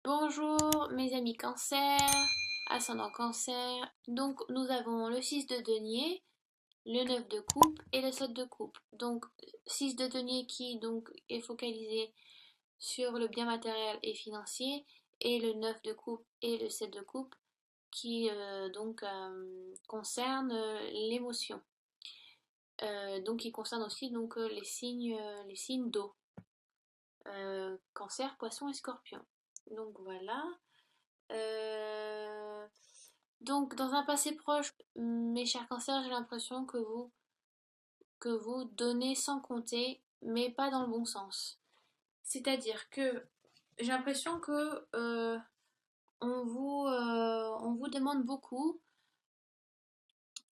Bonjour mes amis cancer, ascendant cancer. Donc nous avons le 6 de denier, le 9 de coupe et le 7 de coupe. Donc 6 de denier qui donc est focalisé sur le bien matériel et financier et le 9 de coupe et le 7 de coupe qui concerne l'émotion. Donc il concerne aussi donc les signes d'eau. Cancer, poisson et scorpion. Donc voilà. Euh, donc, dans un passé proche, mes chers cancers, j'ai l'impression que vous donnez sans compter, mais pas dans le bon sens. C'est-à-dire que j'ai l'impression que on vous demande beaucoup,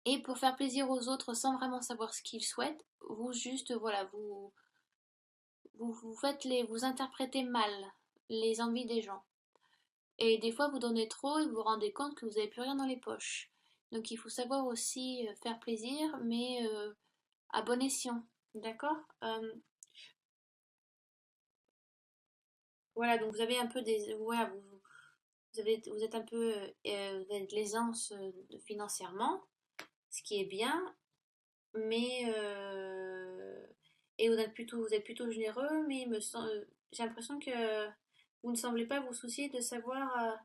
et pour faire plaisir aux autres sans vraiment savoir ce qu'ils souhaitent, vous juste, voilà, vous interprétez mal les envies des gens. Et des fois, vous donnez trop et vous vous rendez compte que vous n'avez plus rien dans les poches. Donc il faut savoir aussi faire plaisir, mais à bon escient. D'accord. Voilà, donc vous avez un peu des. Voilà, vous êtes un peu. Vous avez de l'aisance financièrement, ce qui est bien, mais. Et vous êtes plutôt généreux, mais j'ai l'impression que vous ne semblez pas vous soucier de savoir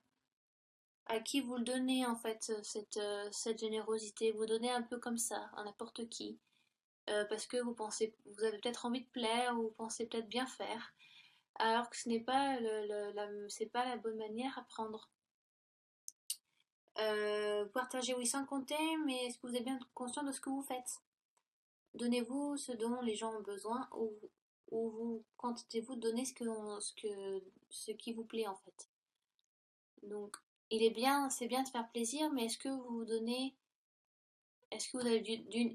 à qui vous le donnez en fait, cette générosité. Vous donnez un peu comme ça, à n'importe qui. Parce que vous avez peut-être envie de plaire ou vous pensez peut-être bien faire, alors que ce n'est pas, c'est pas la bonne manière à prendre. Partagez oui sans compter, mais est-ce que vous êtes bien conscient de ce que vous faites? Donnez-vous ce dont les gens ont besoin ou vous contentez-vous de donner ce qui vous plaît en fait. Donc, c'est bien de faire plaisir, mais est-ce que vous avez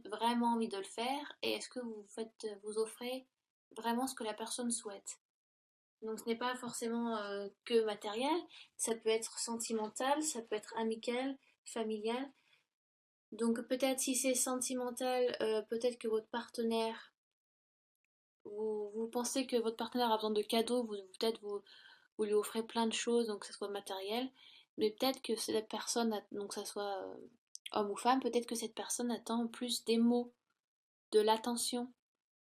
vraiment envie de le faire et est-ce que vous offrez vraiment ce que la personne souhaite? Donc ce n'est pas forcément que matériel, ça peut être sentimental, ça peut être amical, familial. Donc peut-être si c'est sentimental, peut-être que votre partenaire, vous pensez que votre partenaire a besoin de cadeaux, vous lui offrez plein de choses, donc que ce soit matériel, mais peut-être que cette personne, donc que ce soit homme ou femme, peut-être que cette personne attend plus des mots, de l'attention,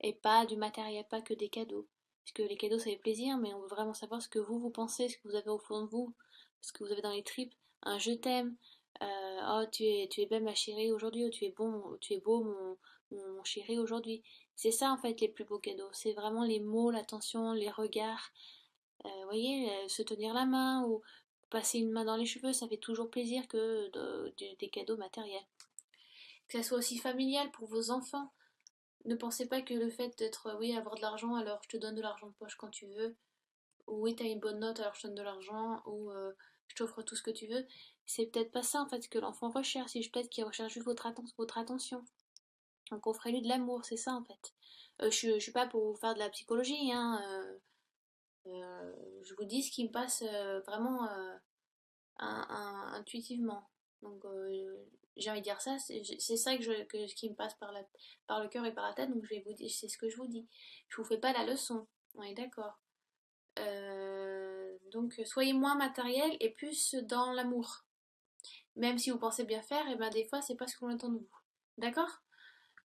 et pas du matériel, pas que des cadeaux. Parce que les cadeaux ça fait plaisir, mais on veut vraiment savoir ce que vous pensez, ce que vous avez au fond de vous, ce que vous avez dans les tripes, un je t'aime, oh tu es belle ma chérie aujourd'hui, oh tu es beau mon chéri aujourd'hui. C'est ça en fait les plus beaux cadeaux, c'est vraiment les mots, l'attention, les regards. Vous voyez, se tenir la main ou passer une main dans les cheveux, ça fait toujours plaisir que des cadeaux matériels. Que ça soit aussi familial pour vos enfants. Ne pensez pas que le fait d'être, oui, avoir de l'argent, alors je te donne de l'argent de poche quand tu veux, ou oui, t'as une bonne note, alors je te donne de l'argent, ou je t'offre tout ce que tu veux, c'est peut-être pas ça en fait que l'enfant recherche, c'est peut-être qu'il recherche juste votre attention. Donc offrez-lui de l'amour, c'est ça en fait. Je suis pas pour vous faire de la psychologie, hein, je vous dis ce qui me passe vraiment intuitivement. Donc j'ai envie de dire ça, c'est ça ce qui me passe par le cœur et par la tête, donc je vais vous dire, c'est ce que je vous dis. Je vous fais pas la leçon, on est d'accord. Donc soyez moins matériel et plus dans l'amour. Même si vous pensez bien faire, et ben des fois c'est pas ce qu'on attend de vous. D'accord?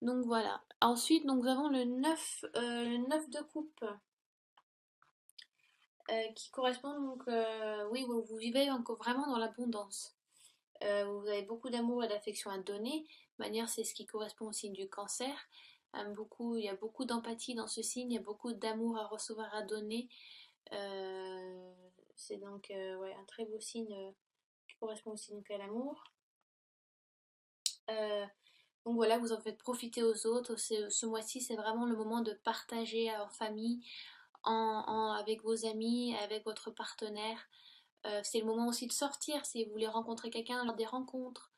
Donc voilà. Ensuite, donc, nous avons le 9 de coupe. Qui correspond donc, oui, vous vivez encore vraiment dans l'abondance. Vous avez beaucoup d'amour et d'affection à donner. De manière, c'est ce qui correspond au signe du cancer. Il y a beaucoup d'empathie dans ce signe, il y a beaucoup d'amour à recevoir, à donner. Euh, c'est donc ouais, un très beau signe qui correspond au signe à l'amour. Euh, donc voilà, vous en faites profiter aux autres. Ce mois-ci, c'est vraiment le moment de partager en famille, avec vos amis, avec votre partenaire. C'est le moment aussi de sortir si vous voulez rencontrer quelqu'un lors des rencontres.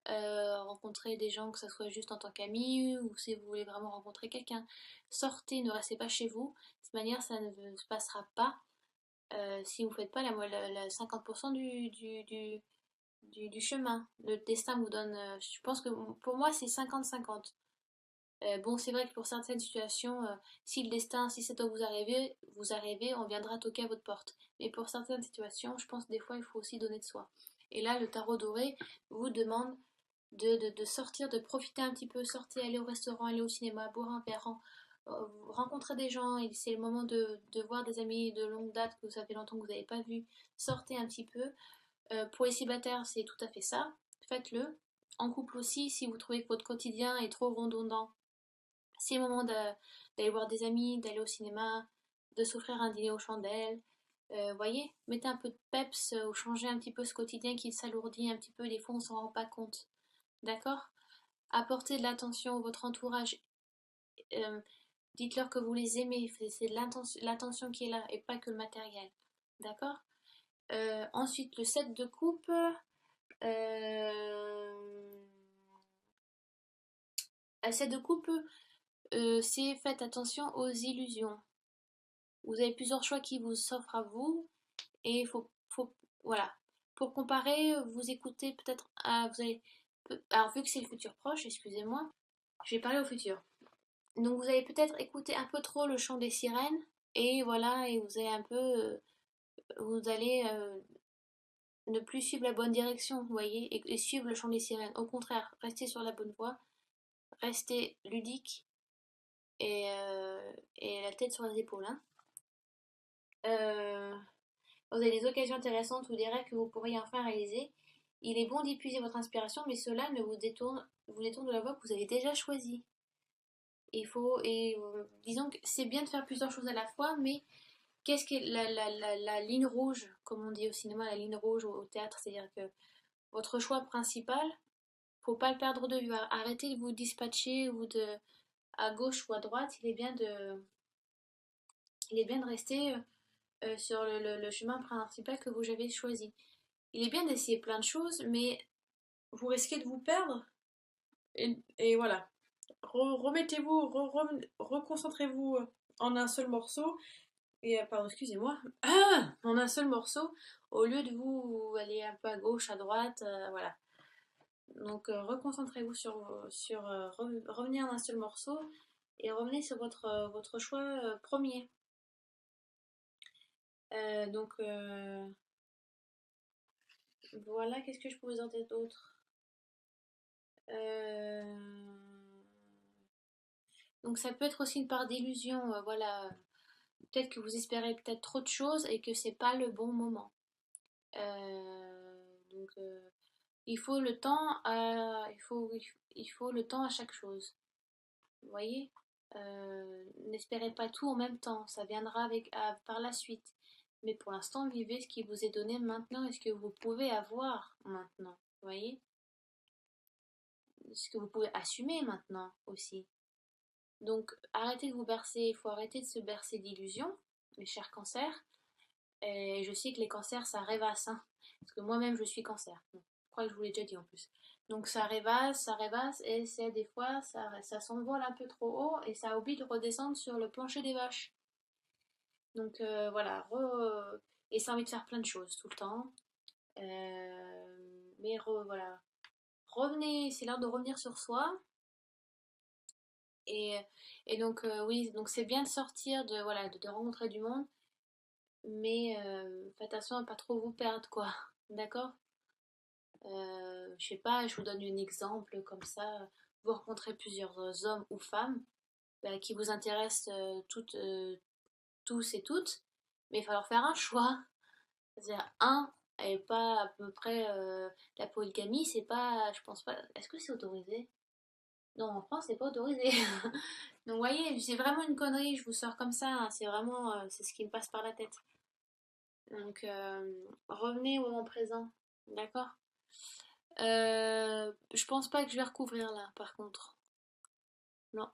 Rencontrer des gens, que ce soit juste en tant qu'ami ou si vous voulez vraiment rencontrer quelqu'un. Sortez, ne restez pas chez vous. De cette manière, ça ne se passera pas si vous ne faites pas la 50% du chemin. Le destin vous donne. Je pense que pour moi, c'est 50-50. Bon, c'est vrai que pour certaines situations, si le destin, si ça doit vous arriver, on viendra toquer à votre porte. Mais pour certaines situations, je pense que des fois, il faut aussi donner de soi. Et là, le tarot doré vous demande de sortir, de profiter un petit peu, sortir, aller au restaurant, aller au cinéma, boire un verre, rencontrer des gens. Et c'est le moment de voir des amis de longue date que ça fait longtemps que vous n'avez pas vu. Sortez un petit peu. Pour les célibataires, c'est tout à fait ça. Faites-le. En couple aussi, si vous trouvez que votre quotidien est trop redondant, c'est le moment d'aller voir des amis, d'aller au cinéma, de s'offrir un dîner aux chandelles. Voyez, mettez un peu de peps ou changez un petit peu ce quotidien qui s'alourdit un petit peu. Des fois, on s'en rend pas compte. D'accord? Apportez de l'attention à votre entourage. Euh, Dites-leur que vous les aimez. C'est l'attention qui est là et pas que le matériel. D'accord? Ensuite, le set de coupe. Le set de coupe, c'est faites attention aux illusions. Vous avez plusieurs choix qui vous s'offrent à vous et voilà. Pour comparer, vous écoutez peut-être alors vu que c'est le futur proche, excusez-moi, je vais parler au futur. Donc vous allez peut-être écouter un peu trop le chant des sirènes et voilà, et vous allez vous allez ne plus suivre la bonne direction, vous voyez, et suivre le chant des sirènes. Au contraire, restez sur la bonne voie, restez ludique et la tête sur les épaules, hein. Euh, Vous avez des occasions intéressantes ou des rêves que vous pourriez enfin réaliser. Il est bon d'épuiser votre inspiration, mais cela ne vous détourne de la voie que vous avez déjà choisie. Disons que c'est bien de faire plusieurs choses à la fois, mais qu'est-ce que la ligne rouge, comme on dit au cinéma, la ligne rouge au théâtre, c'est-à-dire que votre choix principal, faut pas le perdre de vue. Arrêtez de vous dispatcher à gauche ou à droite. Il est bien de rester sur le chemin principal que vous avez choisi. Il est bien d'essayer plein de choses, mais vous risquez de vous perdre. Et voilà. Remettez-vous, reconcentrez-vous en un seul morceau. Et pardon, excusez-moi. Ah, en un seul morceau, au lieu de vous aller un peu à gauche, à droite, voilà. Donc reconcentrez-vous revenez en un seul morceau et revenez sur votre choix premier. Donc voilà, qu'est-ce que je peux vous en dire d'autre? Euh, Donc ça peut être aussi une part d'illusion, voilà. Peut-être que vous espérez peut-être trop de choses et que c'est pas le bon moment. Donc il faut le temps il faut le temps à chaque chose. Vous voyez? N'espérez pas tout en même temps, ça viendra par la suite. Mais pour l'instant, vivez ce qui vous est donné maintenant et ce que vous pouvez avoir maintenant. Vous voyez? Ce que vous pouvez assumer maintenant aussi. Donc arrêtez de vous bercer, il faut arrêter de se bercer d'illusions, mes chers cancers. Et je sais que les cancers, ça rêvasse, hein, parce que moi-même je suis cancer. Bon, je crois que je vous l'ai déjà dit en plus. Donc ça rêvasse, et c'est des fois, ça s'envole un peu trop haut, et ça oublie de redescendre sur le plancher des vaches. Donc voilà, et ça a envie de faire plein de choses tout le temps. Voilà. Revenez, c'est l'heure de revenir sur soi. Et, et donc oui, donc c'est bien de sortir, voilà, de rencontrer du monde, mais faites attention à pas trop vous perdre, quoi. D'accord? Je sais pas, je vous donne un exemple comme ça. Vous rencontrez plusieurs hommes ou femmes bah, qui vous intéressent tous et toutes, mais il va falloir faire un choix. C'est-à-dire un et pas à peu près la polygamie, c'est pas, je pense pas. Est-ce que c'est autorisé? Non, en France, c'est pas autorisé. Donc, vous voyez, c'est vraiment une connerie, je vous sors comme ça, hein, c'est vraiment, c'est ce qui me passe par la tête. Donc, revenez au moment présent, d'accord? Je pense pas que je vais recouvrir là, par contre. Non.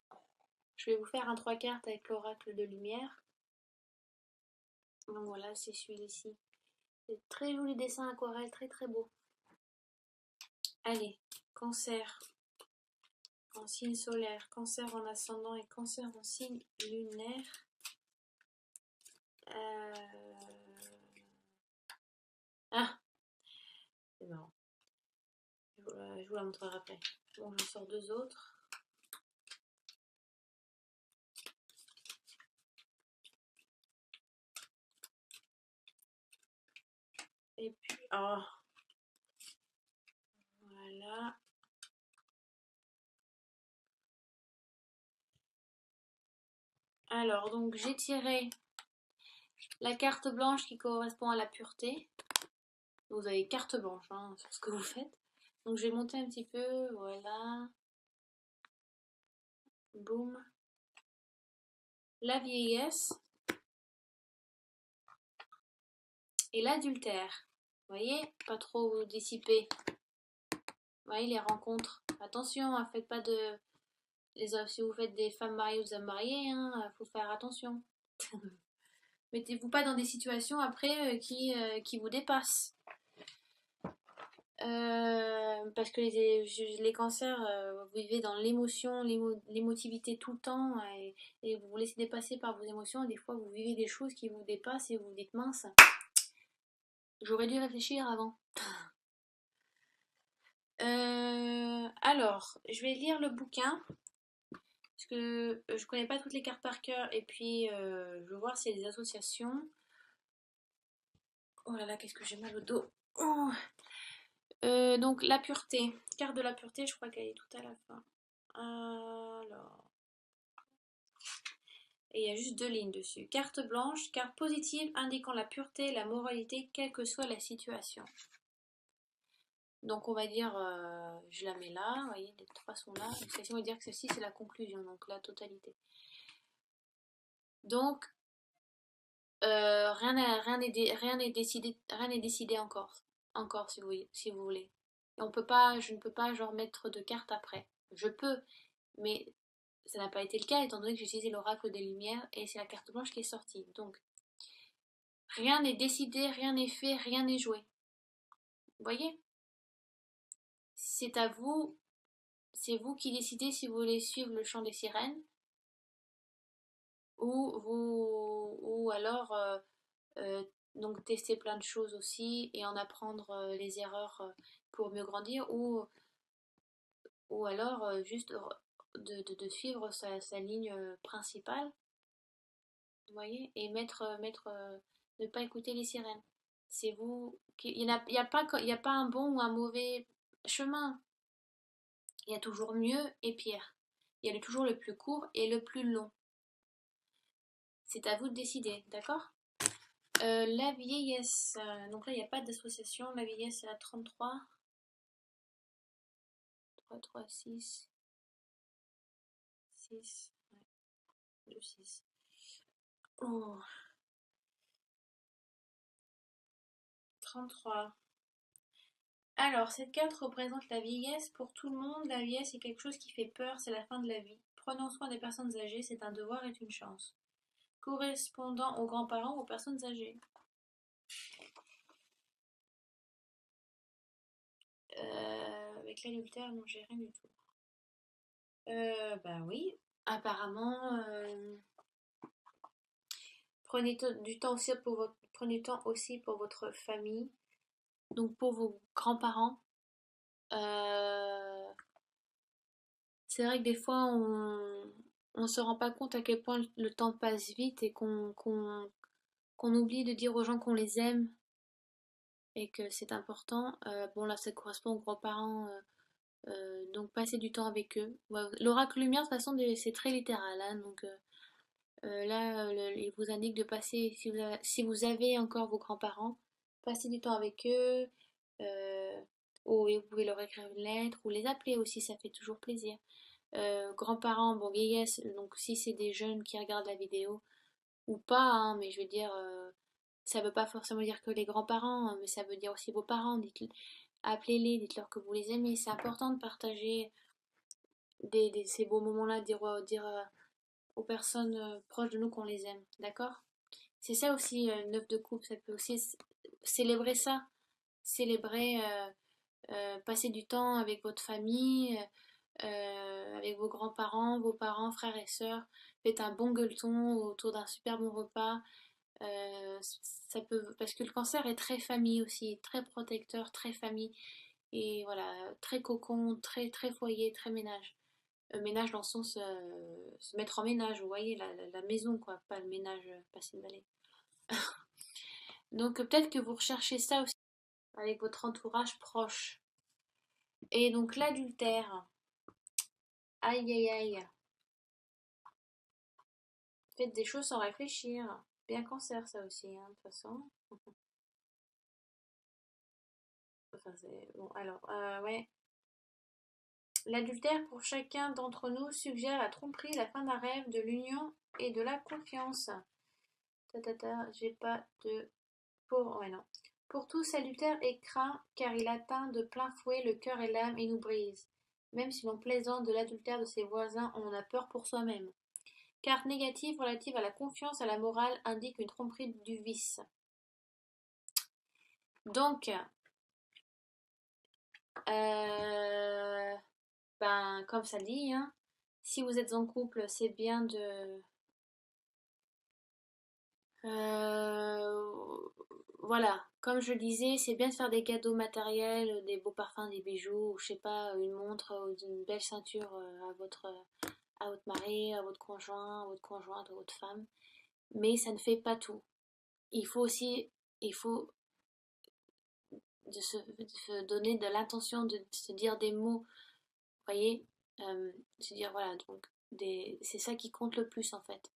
Je vais vous faire un 3 cartes avec l'oracle de lumière. Donc voilà, c'est celui-ci. C'est très joli dessin aquarelle, très très beau. Allez, cancer en signe solaire, cancer en ascendant et cancer en signe lunaire. Ah, c'est marrant. Je vous la montrerai après. Bon, j'en sors deux autres. Et puis, oh, voilà. Alors, donc j'ai tiré la carte blanche qui correspond à la pureté. Vous avez carte blanche hein, sur ce que vous faites. Donc je vais monter un petit peu, voilà. Boum. La vieillesse et l'adultère. Vous voyez, pas trop vous dissiper. Vous voyez les rencontres. Attention, hein, faites pas de. Si vous faites des femmes mariées ou des hommes mariés, hein, faut faire attention. Mettez-vous pas dans des situations après qui vous dépassent. Parce que les cancers, vous vivez dans l'émotion, l'émotivité tout le temps et vous vous laissez dépasser par vos émotions. Et des fois, vous vivez des choses qui vous dépassent et vous vous dites mince, j'aurais dû réfléchir avant. Alors, je vais lire le bouquin parce que je connais pas toutes les cartes par cœur et puis je veux voir s'il y a des associations. Oh là là, qu'est-ce que j'ai mal au dos. Oh. Donc la pureté, carte de la pureté, je crois qu'elle est tout à la fin. Alors, et il y a juste 2 lignes dessus. Carte blanche, carte positive indiquant la pureté et la moralité, quelle que soit la situation. Donc on va dire, je la mets là, vous voyez, les 3 sont là. Celle-ci, on va dire que celle-ci c'est la conclusion, donc la totalité. Donc rien n'est décidé encore si vous voulez. Et je ne peux pas genre mettre de carte après. Je peux, mais ça n'a pas été le cas étant donné que j'ai utilisé l'oracle des Lumières et c'est la carte blanche qui est sortie. Donc rien n'est décidé, rien n'est fait, rien n'est joué. Vous voyez? C'est à vous, c'est vous qui décidez si vous voulez suivre le chant des sirènes ou alors euh, donc tester plein de choses aussi et en apprendre les erreurs pour mieux grandir ou alors juste de suivre sa ligne principale, vous voyez, et ne pas écouter les sirènes. C'est vous, il y a pas un bon ou un mauvais chemin. Il y a toujours mieux et pire. Il y a toujours le plus court et le plus long. C'est à vous de décider, d'accord? La vieillesse. Donc là, il n'y a pas d'association. La vieillesse, c'est la 33. 3, 3, 6. 6. Ouais, 2, 6. Oh, 33. Alors, cette carte représente la vieillesse pour tout le monde. La vieillesse est quelque chose qui fait peur, c'est la fin de la vie. Prenons soin des personnes âgées, c'est un devoir et une chance. Correspondant aux grands-parents ou aux personnes âgées. Avec l'adultère, non, j'ai rien du tout. Bah oui, apparemment, prenez du temps aussi pour votre famille, donc pour vos grands-parents. Euh, c'est vrai que des fois, on se rend pas compte à quel point le temps passe vite et qu'on oublie de dire aux gens qu'on les aime et que c'est important. Bon, là, ça correspond aux grands-parents, donc passez du temps avec eux. Ouais, l'oracle lumière, de toute façon, c'est très littéral, hein, donc là, il vous indique de passer, si vous avez encore vos grands-parents, passez du temps avec eux, euh, ou et vous pouvez leur écrire une lettre, ou les appeler aussi, ça fait toujours plaisir. Grands-parents, bon, vieillesse, donc si c'est des jeunes qui regardent la vidéo, ou pas, hein, mais je veux dire, ça veut pas forcément dire que les grands-parents, hein, mais ça veut dire aussi vos parents, appelez-les, dites-leur que vous les aimez, c'est important de partager ces beaux moments-là, dire aux personnes proches de nous qu'on les aime, d'accord? C'est ça aussi, neuf de coupe, ça peut aussi célébrer ça, célébrer, passer du temps avec votre famille, avec vos grands-parents, vos parents, frères et sœurs, faites un bon gueuleton autour d'un super bon repas. Ça peut, parce que le cancer est très famille aussi, très protecteur, très famille, et voilà, très cocon, très, très foyer, très ménage. Ménage dans le sens se mettre en ménage, vous voyez, la maison, quoi, pas le ménage, passer une balai. Donc peut-être que vous recherchez ça aussi. avec votre entourage proche. Et donc l'adultère, aïe aïe aïe, faites des choses sans réfléchir. Bien cancer ça aussi, hein, de toute façon. Enfin, bon, alors, ouais. L'adultère pour chacun d'entre nous suggère la tromperie, la fin d'un rêve, de l'union et de la confiance. J'ai pas de... Pour... Ouais, non. Pour tous, salutaire est craint, car il atteint de plein fouet le cœur et l'âme et nous brise. Même si l'on plaisante de l'adultère de ses voisins, on en a peur pour soi-même. Carte négative relative à la confiance, à la morale, indique une tromperie du vice. Donc, ben, comme ça dit, hein, si vous êtes en couple, c'est bien de... voilà, comme je le disais, c'est bien de faire des cadeaux matériels, des beaux parfums, des bijoux, ou je sais pas, une montre ou une belle ceinture à votre mari, à votre conjoint, à votre conjointe, à votre femme. Mais ça ne fait pas tout. Il faut aussi, il faut de se donner de l'intention de se dire des mots, vous voyez, se dire voilà, donc c'est ça qui compte le plus en fait.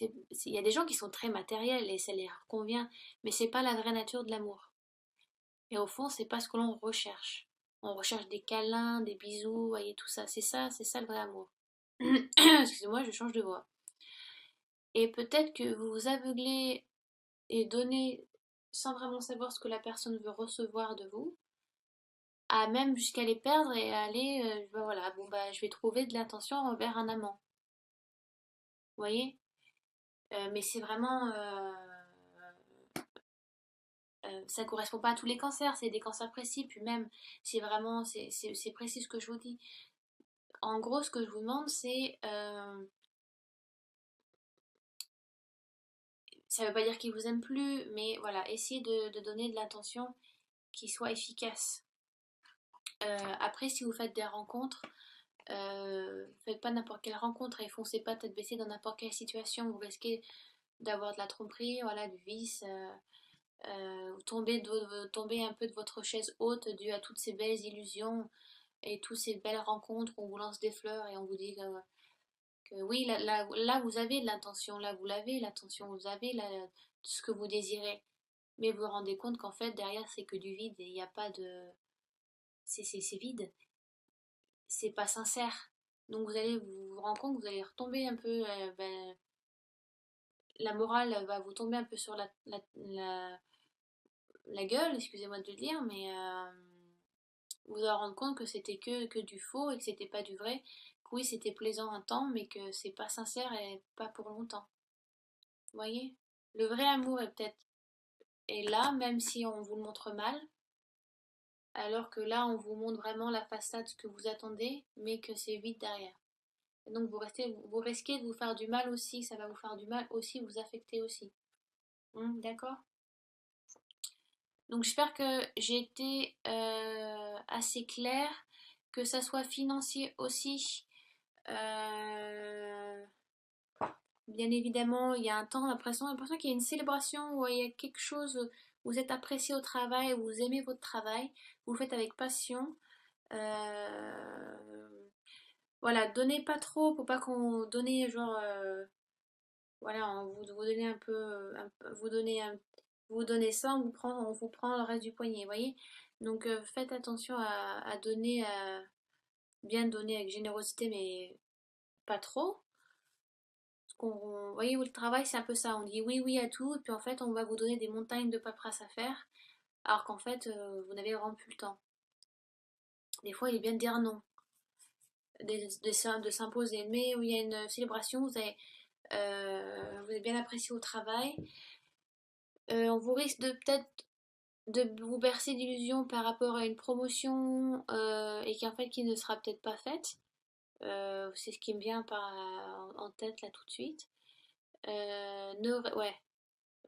Il y a des gens qui sont très matériels et ça leur convient, mais c'est pas la vraie nature de l'amour. Et au fond, c'est pas ce que l'on recherche. On recherche des câlins, des bisous, voyez tout ça. C'est ça le vrai amour. Excusez-moi, je change de voix. Et peut-être que vous vous aveuglez et donnez sans vraiment savoir ce que la personne veut recevoir de vous, à même jusqu'à les perdre et à aller, ben voilà, bon bah je vais trouver de l'attention envers un amant. Vous voyez? Mais c'est vraiment, ça correspond pas à tous les cancers, c'est des cancers précis, puis même, c'est vraiment, c'est précis ce que je vous dis. En gros, ce que je vous demande, c'est, ça veut pas dire qu'il vous aime plus, mais voilà, essayez de donner de l'attention qui soit efficace. Après, si vous faites des rencontres, faites pas n'importe quelle rencontre et foncez pas tête baissée dans n'importe quelle situation, vous risquez d'avoir de la tromperie, voilà, du vice, vous tombez un peu de votre chaise haute dû à toutes ces belles illusions et toutes ces belles rencontres où on vous lance des fleurs et on vous dit que oui, là, vous avez de l'intention, là vous l'avez, l'attention, vous avez ce que vous désirez. Mais vous vous rendez compte qu'en fait, derrière, c'est que du vide et il n'y a pas de... C'est vide, c'est pas sincère. Donc vous allez vous rendre compte que vous allez retomber un peu... ben, la morale va vous tomber un peu sur la gueule, excusez-moi de le dire, mais vous allez rendre compte que c'était que du faux et que c'était pas du vrai. Que oui, c'était plaisant un temps, mais que c'est pas sincère et pas pour longtemps. Vous voyez? Le vrai amour est peut-être est là, même si on vous le montre mal, alors que là, on vous montre vraiment la façade que vous attendez, mais que c'est vide derrière. Et donc vous risquez de vous faire du mal aussi, ça va vous faire du mal aussi, vous affecter aussi. D'accord? Donc j'espère que j'ai été assez claire, que ça soit financier aussi. Euh, Bien évidemment, il y a un temps, l'impression qu'il y a une célébration, où il y a quelque chose, vous êtes apprécié au travail, vous aimez votre travail, vous le faites avec passion. Euh, voilà, donnez pas trop, pour pas qu'on donne genre, voilà, vous donnez un peu, vous donnez ça, on vous prend le reste du poignet, vous voyez. Donc faites attention à donner, bien donner avec générosité, mais pas trop. Vous voyez, le travail, c'est un peu ça. On dit oui, oui à tout, et puis en fait, on va vous donner des montagnes de paperasse à faire, alors qu'en fait, vous n'avez vraiment plus le temps. Des fois, il est bien de dire non, de s'imposer. Mais où il y a une célébration, vous êtes bien apprécié au travail. On vous risque de peut-être de vous bercer d'illusions par rapport à une promotion et qu'en fait, qui ne sera peut-être pas faite. C'est ce qui me vient en tête là tout de suite. Ouais,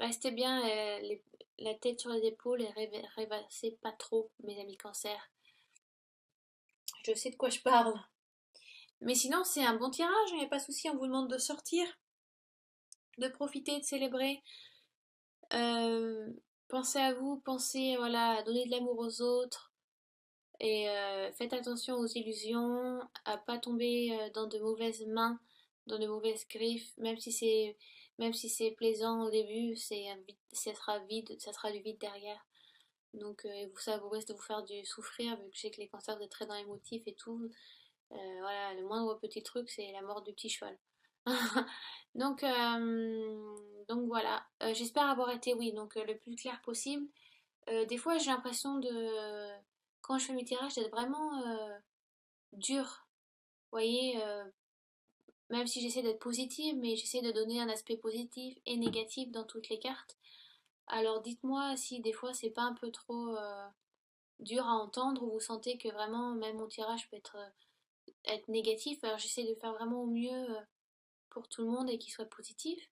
restez bien la tête sur les épaules et rêvassez pas trop, mes amis cancer. Je sais de quoi je parle. Mais sinon, c'est un bon tirage, il n'y a pas de souci, on vous demande de sortir, de profiter, de célébrer. Euh, pensez à vous, pensez voilà, à donner de l'amour aux autres et faites attention aux illusions, à pas tomber dans de mauvaises mains, dans de mauvaises griffes, même si c'est plaisant au début, ça sera vide, ça sera du vide derrière. Donc ça vous risque de vous faire du souffrir vu que je sais que les cancers c'est très dans l'émotif et tout. Voilà, le moindre petit truc, c'est la mort du petit cheval. donc, donc voilà, j'espère avoir été, oui, donc le plus clair possible. Des fois, j'ai l'impression quand je fais mes tirages, d'être vraiment dure. Vous voyez, même si j'essaie d'être positive, mais j'essaie de donner un aspect positif et négatif dans toutes les cartes. Alors dites-moi si des fois c'est pas un peu trop dur à entendre ou vous sentez que vraiment même mon tirage peut être négatif. Alors j'essaie de faire vraiment au mieux pour tout le monde et qu'il soit positif.